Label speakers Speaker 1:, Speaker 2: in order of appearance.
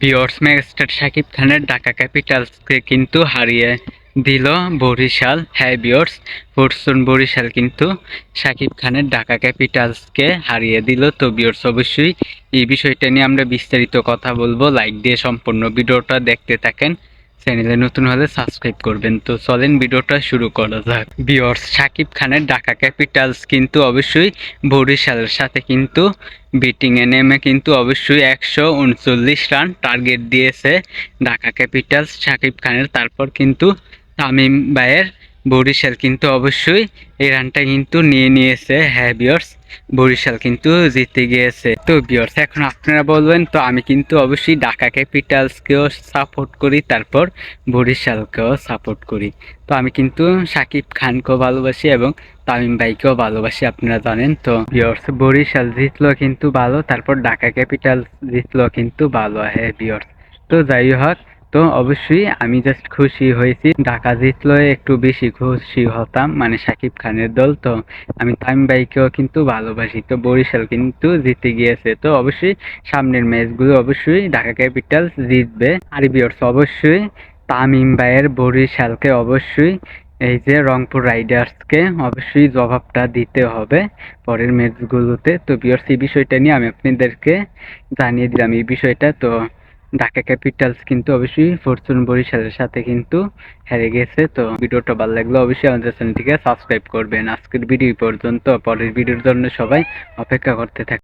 Speaker 1: Viewers, megastar Shakib খানের ঢাকা ক্যাপিটালসকে কিন্তু হারিয়ে দিল বরিশাল। হ্যাঁ ভিউয়ার্স, ফরচুন বরিশাল কিন্তু শাকিব খানের ঢাকা ক্যাপিটালসকে হারিয়ে দিল। তো ভিউয়ার্স, অবশ্যই এই বিষয়টা নিয়ে আমরা বিস্তারিত কথা বলবো। লাইক দিয়ে সম্পূর্ণ ভিডিওটা দেখতে থাকেন। চ্যানেলে নতুন হলে সাবস্ক্রাইব করবেন। তো চলেন ভিডিওটা শুরু করা যাক। ভিউয়ার্স, শাকিব খানের ঢাকা ক্যাপিটালস কিন্তু অবশ্যই বরিশালের সাথে কিন্তু ব্যাটিংয়ে নেমে কিন্তু অবশ্যই 139 রান টার্গেট দিয়েছে ঢাকা ক্যাপিটালস শাকিব খানের। তারপর কিন্তু তামিম ভাইয়ের বরিশাল কিন্তু অবশ্যই এই রানটা কিন্তু নিয়ে নিয়েছে। হ্যাঁ ভিউয়ার্স, বরিশাল কিন্তু জিতে গিয়েছে। তো ভিউয়ার্স, এখন আপনারা বলবেন, তো আমি কিন্তু অবশ্যই ঢাকা ক্যাপিটালসকেও সাপোর্ট করি, তারপর বরিশালকেও সাপোর্ট করি। তো আমি কিন্তু শাকিব খানকেও ভালোবাসি এবং তামিম ভাইকেও ভালোবাসি, আপনারা জানেন। তো ভিউয়ার্স, বরিশাল জিতলো কিন্তু ভালো, তারপর ঢাকা ক্যাপিটালস জিতলো কিন্তু ভালো। হ্যাঁ ভিউয়ার্স, তো যাই হোক, তো অবশ্যই আমি জাস্ট খুশি হয়েছি। ঢাকা জিতলো একটু বেশি খুশি হতাম, মানে শাকিব খানের দল। তো আমি তামিম ভাইকেও কিন্তু ভালোবাসি। তো বরিশাল কিন্তু জিতে গিয়েছে। তো অবশ্যই সামনের ম্যাচগুলো অবশ্যই ঢাকা ক্যাপিটালস জিতবে। আর ভিউয়ার্স, অবশ্যই তামিম ভাইয়ের বরিশালকে অবশ্যই এই যে রংপুর রাইডার্সকে অবশ্যই জবাবটা দিতে হবে পরের ম্যাচগুলোতে। তো ভিউয়ার্স, এই বিষয়টা নিয়ে আমি আপনাদেরকে জানিয়ে দিলাম এই বিষয়টা। তো ঢাকা ক্যাপিটালস কিন্তু অবশ্যই ফরচুন বরিশালের সাথে কিন্তু হেরে গেছে। তো ভিডিওটা ভালো লাগলে অবশ্যই আমাদের চ্যানেলটিকে সাবস্ক্রাইব করবেন। আজকের ভিডিও পর্যন্ত, পরের ভিডিওর জন্য সবাই অপেক্ষা করতে থাকুন।